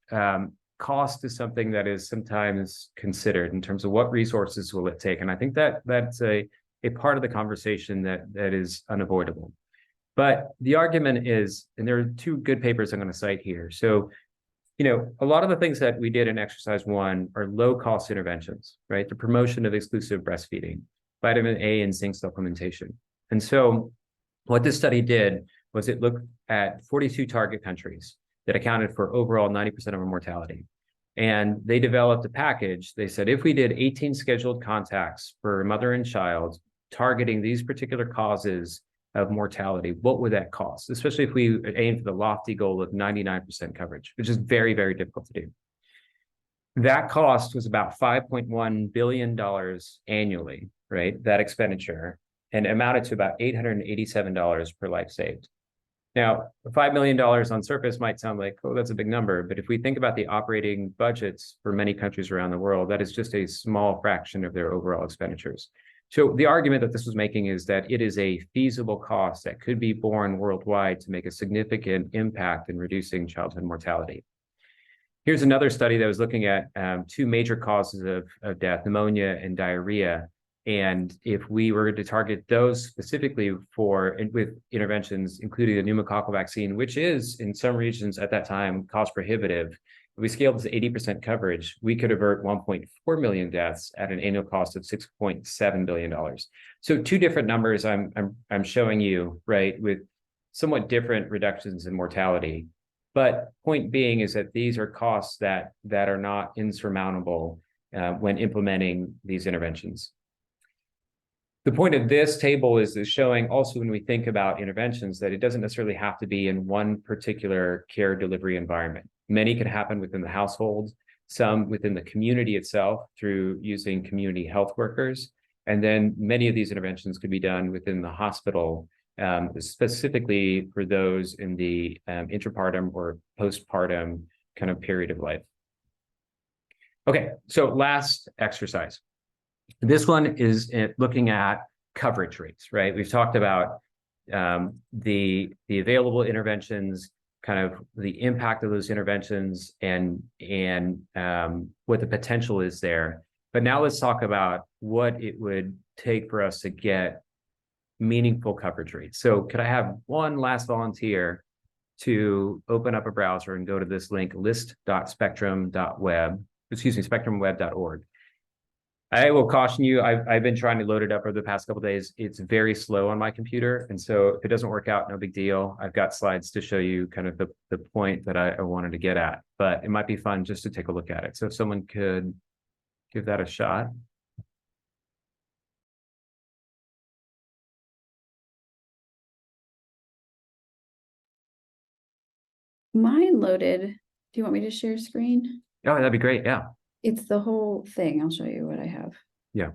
cost is something that is sometimes considered in terms of what resources will it take. And I think that that's a a part of the conversation that is unavoidable. But the argument is, and there are two good papers I'm going to cite here. So, a lot of the things that we did in exercise 1 are low-cost interventions, right? The promotion of exclusive breastfeeding, vitamin A and zinc supplementation. And so what this study did was it looked at 42 target countries that accounted for overall 90% of our mortality. And they developed a package. They said, if we did 18 scheduled contacts for mother and child targeting these particular causes of mortality, what would that cost? Especially if we aim for the lofty goal of 99% coverage, which is very, very difficult to do. That cost was about $5.1 billion annually, right? That expenditure, and amounted to about $887 per life saved. Now, $5 million on surface might sound like, oh, that's a big number. But if we think about the operating budgets for many countries around the world, that is just a small fraction of their overall expenditures. So the argument that this was making is that it is a feasible cost that could be borne worldwide to make a significant impact in reducing childhood mortality. Here's another study that was looking at two major causes of death, pneumonia and diarrhea. And if we were to target those specifically with interventions, including the pneumococcal vaccine, which is in some regions at that time cost prohibitive, if we scaled to 80% coverage, we could avert 1.4 million deaths at an annual cost of $6.7 billion. So two different numbers I'm showing you, right, with somewhat different reductions in mortality. But point being is that these are costs that are not insurmountable when implementing these interventions. The point of this table is showing also when we think about interventions that it doesn't necessarily have to be in one particular care delivery environment. Many can happen within the household, some within the community itself through using community health workers. And then many of these interventions could be done within the hospital, specifically for those in the intrapartum or postpartum kind of period of life. Okay, so last exercise. This one is looking at coverage rates, right? We've talked about the available interventions, kind of the impact of those interventions and what the potential is there. But now let's talk about what it would take for us to get meaningful coverage rates. So could I have one last volunteer to open up a browser and go to this link, spectrumweb.org. I will caution you, I've been trying to load it up over the past couple of days. It's very slow on my computer. And so if it doesn't work out, no big deal. I've got slides to show you kind of the point that I wanted to get at, but it might be fun just to take a look at it. So if someone could give that a shot. Mine loaded. Do you want me to share screen? Oh, that'd be great. Yeah. It's the whole thing. I'll show you what I have. Yeah.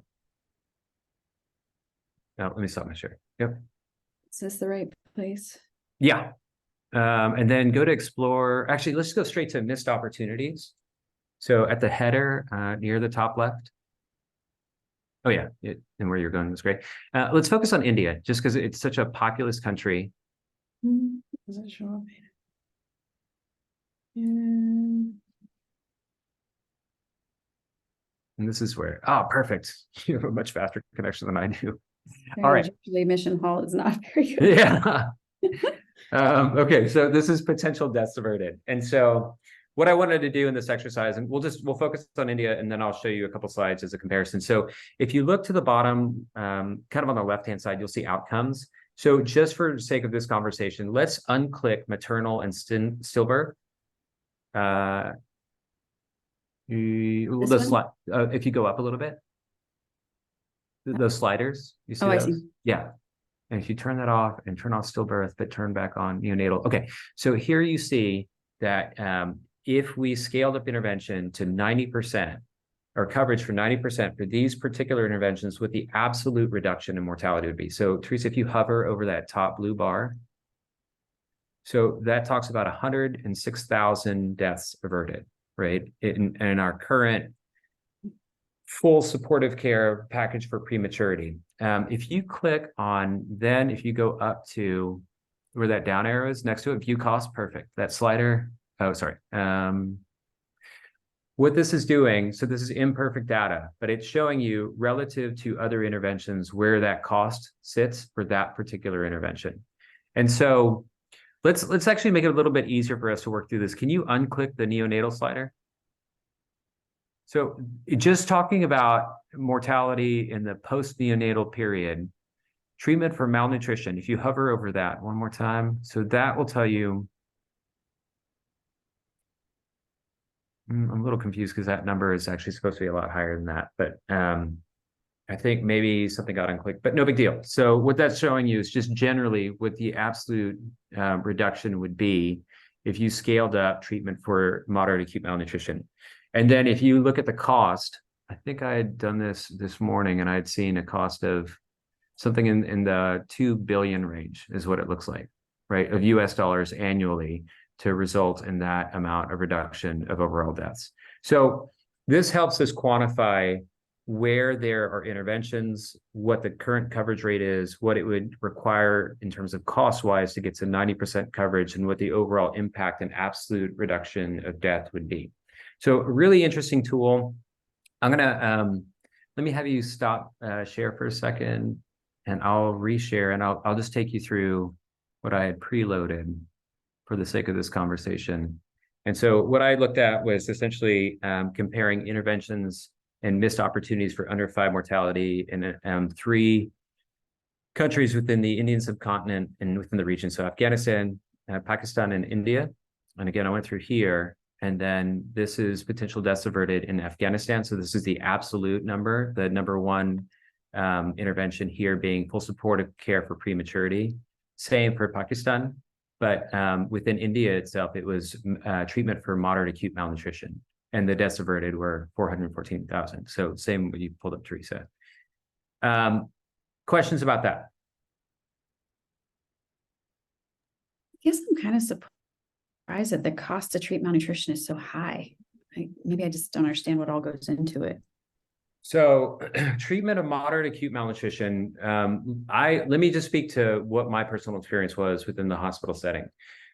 Now, let me stop my share. Yep. Is this the right place? Yeah. And then go to explore. Actually, let's go straight to missed opportunities. So at the header near the top left. Oh, yeah. And where you're going is great. Let's focus on India, just because it's such a populous country. Does it show up? And this is where, oh, perfect. You have a much faster connection than I do. Very All right. usually Mission Hall is not very good. Yeah. Okay, so this is potential deaths averted. And so what I wanted to do in this exercise, and we'll focus on India, and then I'll show you a couple slides as a comparison. So if you look to the bottom, kind of on the left-hand side, you'll see outcomes. So just for the sake of this conversation, let's unclick maternal and stillbirth. If you go up a little bit, those sliders, you see Oh, those? I see. Yeah. And if you turn that off and turn off stillbirth, but turn back on neonatal. Okay, so here you see that if we scaled up intervention to 90% or coverage for 90% for these particular interventions, what the absolute reduction in mortality would be. So Teresa, if you hover over that top blue bar, so that talks about 106,000 deaths averted, right? In our current full supportive care package for prematurity. If you click on, then if you go up to where that down arrow is next to it, view cost, perfect. That slider, oh, sorry. What this is doing, so this is imperfect data, but it's showing you relative to other interventions where that cost sits for that particular intervention. And so let's actually make it a little bit easier for us to work through this. Can you unclick the neonatal slider? So just talking about mortality in the post-neonatal period, treatment for malnutrition, if you hover over that one more time, so that will tell you, I'm a little confused because that number is actually supposed to be a lot higher than that, but I think maybe something got unclicked, but no big deal. So what that's showing you is just generally what the absolute reduction would be if you scaled up treatment for moderate acute malnutrition. And then if you look at the cost, I think I had done this morning and I had seen a cost of something in the 2 billion range is what it looks like, right, of US dollars annually to result in that amount of reduction of overall deaths. So this helps us quantify where there are interventions, what the current coverage rate is, what it would require in terms of cost-wise to get to 90% coverage, and what the overall impact and absolute reduction of death would be. So a really interesting tool. I'm gonna, let me have you stop share for a second, and I'll reshare, and I'll just take you through what I had preloaded for the sake of this conversation. And so what I looked at was essentially comparing interventions and missed opportunities for under-5 mortality in 3 countries within the Indian subcontinent and within the region. So Afghanistan, Pakistan, and India. And again, I went through here, and then this is potential deaths averted in Afghanistan. So this is the absolute number, the number 1 intervention here being full supportive care for prematurity. Same for Pakistan. But within India itself, it was treatment for moderate acute malnutrition, and the deaths averted were 414,000. So same what you pulled up, Teresa. Questions about that? I guess I'm kind of surprised that the cost to treat malnutrition is so high. Maybe I just don't understand what all goes into it. So treatment of moderate acute malnutrition, let me just speak to what my personal experience was within the hospital setting.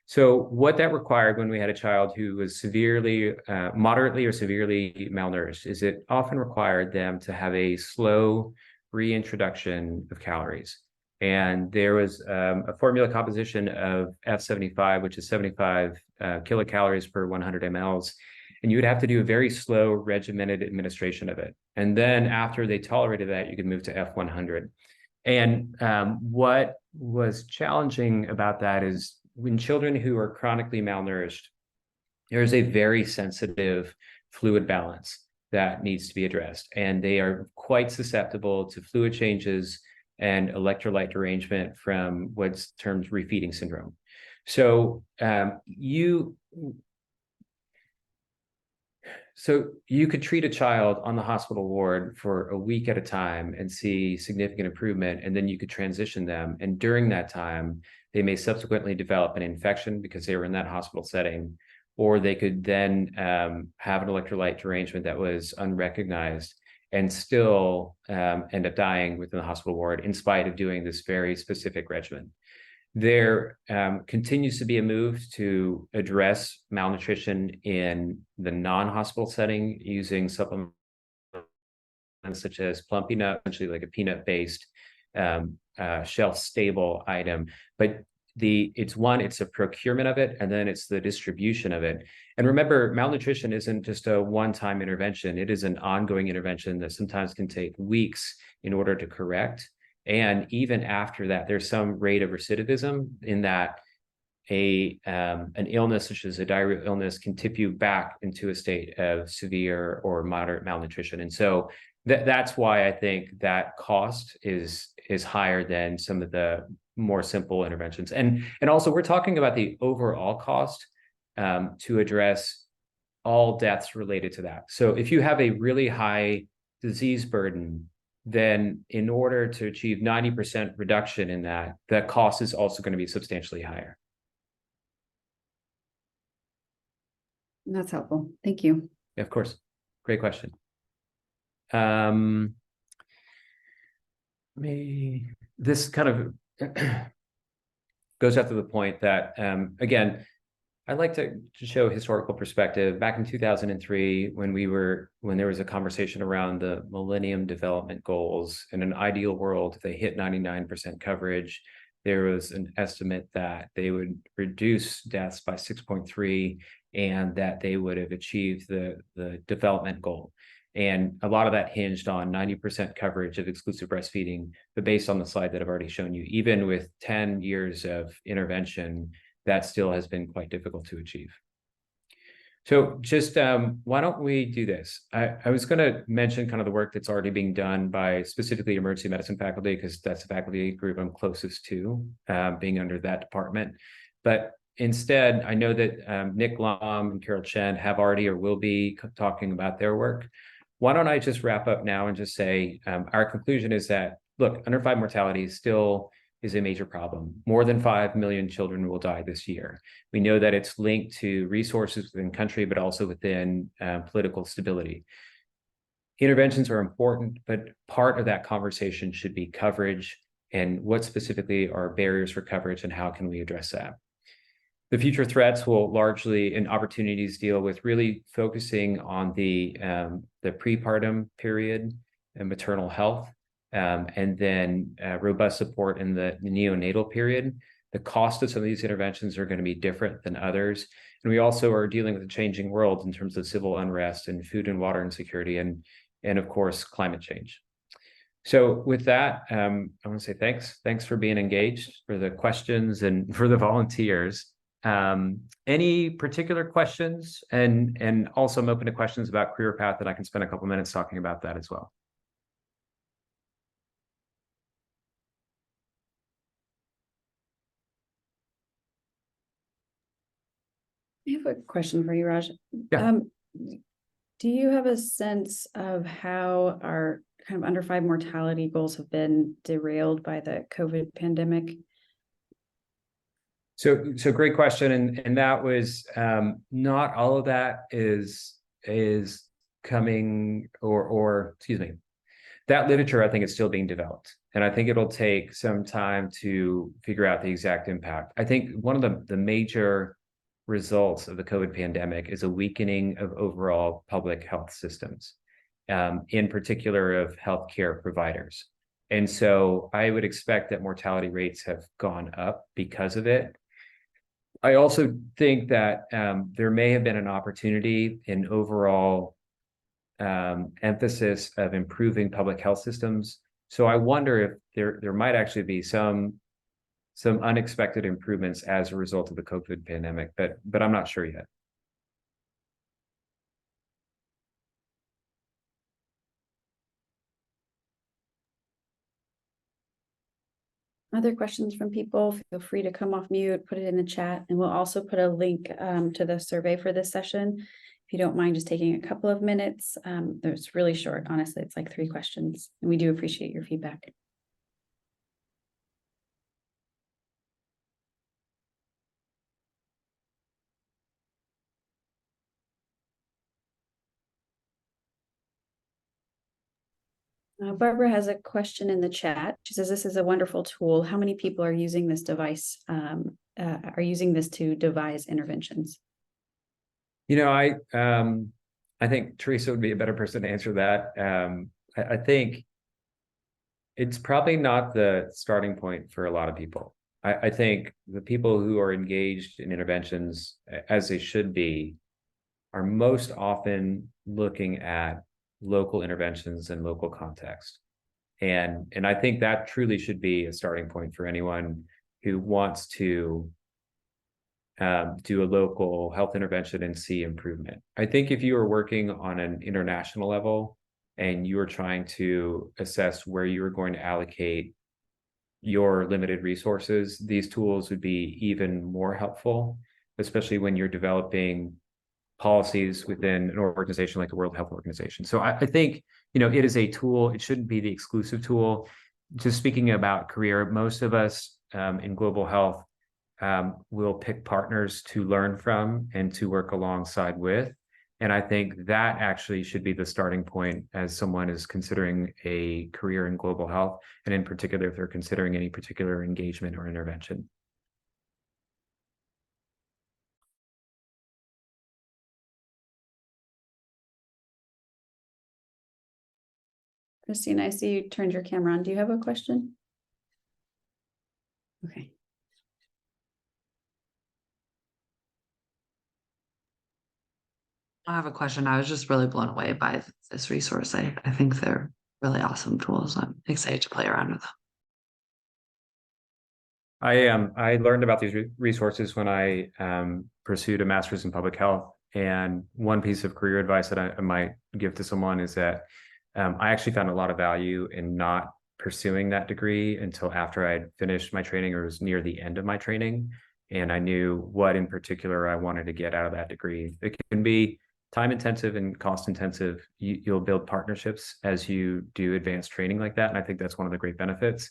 So what that required when we had a child who was severely, moderately or severely malnourished is it often required them to have a slow reintroduction of calories. And there was a formula composition of F75, which is 75 kilocalories per 100 mLs. And you would have to do a very slow regimented administration of it. And then after they tolerated that, you could move to F100. And what was challenging about that is when children who are chronically malnourished, there's a very sensitive fluid balance that needs to be addressed. And they are quite susceptible to fluid changes and electrolyte derangement from what's termed refeeding syndrome. So you could treat a child on the hospital ward for a week at a time and see significant improvement, and then you could transition them. And during that time, they may subsequently develop an infection because they were in that hospital setting, or they could then have an electrolyte derangement that was unrecognized and still end up dying within the hospital ward in spite of doing this very specific regimen. There continues to be a move to address malnutrition in the non-hospital setting using supplements such as plum peanut, essentially like a peanut-based shelf-stable item. But it's a procurement of it, and then it's the distribution of it. And remember, malnutrition isn't just a one-time intervention. It is an ongoing intervention that sometimes can take weeks in order to correct. And even after that, there's some rate of recidivism in that an illness such as a diarrheal illness can tip you back into a state of severe or moderate malnutrition. And so that's why I think that cost is higher than some of the more simple interventions. And also we're talking about the overall cost to address all deaths related to that. So if you have a really high disease burden, then in order to achieve 90% reduction in that, the cost is also going to be substantially higher. That's helpful. Thank you. Yeah, of course. Great question. This kind of goes after the point that, again, I'd like to show historical perspective. Back in 2003, when there was a conversation around the Millennium Development Goals, in an ideal world, if they hit 99% coverage, there was an estimate that they would reduce deaths by 6.3, and that they would have achieved the development goal. And a lot of that hinged on 90% coverage of exclusive breastfeeding. But based on the slide that I've already shown you, even with 10 years of intervention, that still has been quite difficult to achieve. So just why don't we do this? I was going to mention kind of the work that's already being done by specifically emergency medicine faculty, because that's the faculty group I'm closest to, being under that department. But instead, I know that Nick Lom and Carol Chen have already or will be talking about their work. Why don't I just wrap up now and just say our conclusion is that, look, under-5 mortality still is a major problem. More than 5 million children will die this year. We know that it's linked to resources within country, but also within political stability. Interventions are important, but part of that conversation should be coverage and what specifically are barriers for coverage and how can we address that. The future threats will largely, and opportunities, deal with really focusing on the prepartum period and maternal health, and then robust support in the neonatal period. The cost of some of these interventions are going to be different than others. And we also are dealing with a changing world in terms of civil unrest and food and water insecurity, and of course, climate change. So with that, I want to say thanks. Thanks for being engaged, for the questions, and for the volunteers. Any particular questions? And also I'm open to questions about career path, that I can spend a couple minutes talking about that as well. I have a question for you, Raj. Yeah. Do you have a sense of how our kind of under-5 mortality goals have been derailed by the COVID pandemic? So great question, and that was not all of that is coming, or excuse me, that literature I think is still being developed, and I think it'll take some time to figure out the exact impact. I think one of the major results of the COVID pandemic is a weakening of overall public health systems, in particular of healthcare providers. And so I would expect that mortality rates have gone up because of it. I also think that there may have been an opportunity in overall emphasis of improving public health systems. So I wonder if there might actually be some unexpected improvements as a result of the COVID pandemic, but I'm not sure yet. Other questions from people, feel free to come off mute, put it in the chat, and we'll also put a link to the survey for this session. If you don't mind just taking a couple of minutes, it's really short, honestly, it's like 3 questions, and we do appreciate your feedback. Barbara has a question in the chat. She says, this is a wonderful tool. How many people are using this device, are using this to devise interventions? You know, I think Teresa would be a better person to answer that. I think it's probably not the starting point for a lot of people. I think the people who are engaged in interventions, as they should be, are most often looking at local interventions and local context. And I think that truly should be a starting point for anyone who wants to do a local health intervention and see improvement. I think if you are working on an international level and you are trying to assess where you are going to allocate your limited resources, these tools would be even more helpful, especially when you're developing policies within an organization like the World Health Organization. So I think, you know, it is a tool. It shouldn't be the exclusive tool. Just speaking about career, most of us in global health will pick partners to learn from and to work alongside with. And I think that actually should be the starting point as someone is considering a career in global health, and in particular, if they're considering any particular engagement or intervention. Christina, I see you turned your camera on. Do you have a question? Okay. I have a question. I was just really blown away by this resource. I think they're really awesome tools. I'm excited to play around with them. I learned about these resources when I pursued a master's in public health. And one piece of career advice that I might give to someone is that I actually found a lot of value in not pursuing that degree until after I had finished my training or was near the end of my training. And I knew what in particular I wanted to get out of that degree. It can be time intensive and cost intensive. You'll build partnerships as you do advanced training like that. And I think that's one of the great benefits.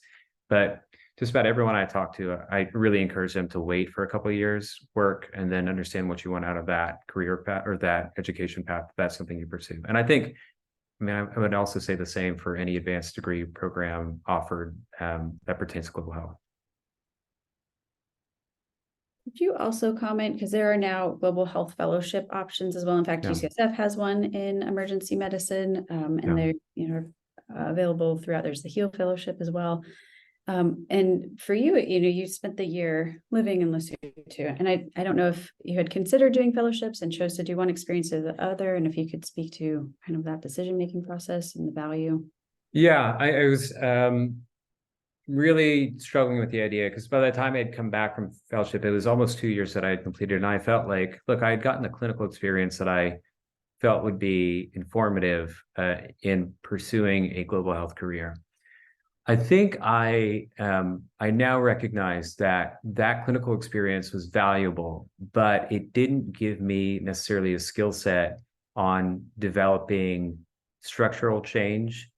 But just about everyone I talk to, I really encourage them to wait for a couple of years, work, and then understand what you want out of that career path or that education path. If that's something you pursue. And I think, I mean, I would also say the same for any advanced degree program offered that pertains to global health. Could you also comment, because there are now global health fellowship options as well. In fact, Yeah. UCSF has one in emergency medicine, and Yeah. they're available throughout. There's the HEAL fellowship as well. And for you, you spent the year living in Lesotho, and I don't know if you had considered doing fellowships and chose to do one experience or the other, and if you could speak to kind of that decision-making process and the value. Yeah, I was really struggling with the idea because by the time I had come back from fellowship, it was almost 2 years that I had completed. And I felt like, look, I had gotten the clinical experience that I felt would be informative in pursuing a global health career. I think I now recognize that clinical experience was valuable, but it didn't give me necessarily a skill set on developing structural change,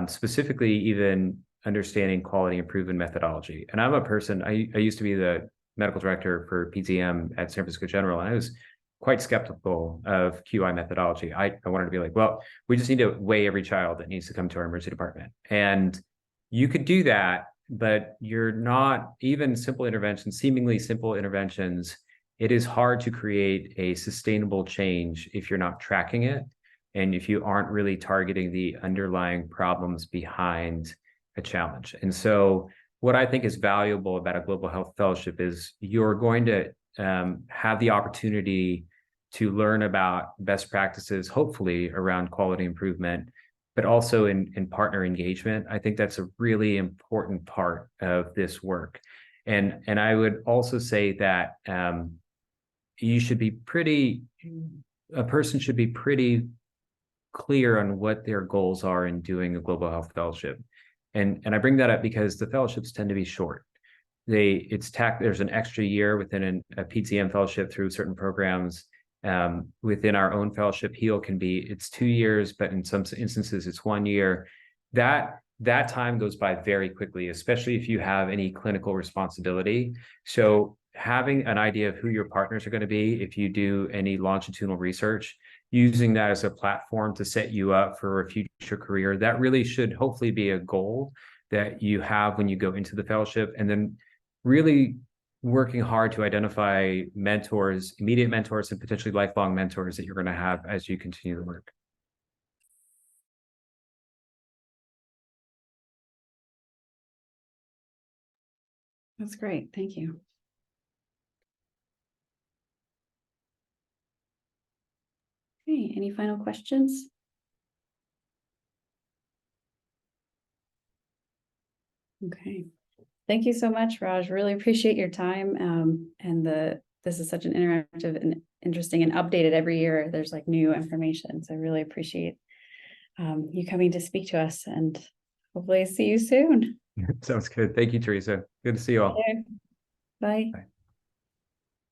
specifically even understanding quality improvement methodology. And I'm a person, I used to be the medical director for PTM at San Francisco General, and I was quite skeptical of QI methodology. I wanted to be like, well, we just need to weigh every child that needs to come to our emergency department. And you could do that, but you're not, even simple interventions, seemingly simple interventions, it is hard to create a sustainable change if you're not tracking it and if you aren't really targeting the underlying problems behind a challenge. And so what I think is valuable about a global health fellowship is you're going to have the opportunity to learn about best practices, hopefully around quality improvement, but also in partner engagement. I think that's a really important part of this work. And I would also say that you should be a person should be pretty clear on what their goals are in doing a global health fellowship. And I bring that up because the fellowships tend to be short. There's an extra year within a PTM fellowship through certain programs. Within our own fellowship, HEAL it's 2 years, but in some instances it's 1 year. That time goes by very quickly, especially if you have any clinical responsibility. So having an idea of who your partners are going to be, if you do any longitudinal research, using that as a platform to set you up for a future career, that really should hopefully be a goal that you have when you go into the fellowship. And then really working hard to identify mentors, immediate mentors, and potentially lifelong mentors that you're going to have as you continue the work. That's great. Thank you. Okay, any final questions? Okay. Thank you so much, Raj. Really appreciate your time. And this is such an interactive and interesting and updated every year. There's like new information. So I really appreciate you coming to speak to us, and hopefully see you soon. Sounds good. Thank you, Teresa. Good to see you all. Okay. Bye. Bye.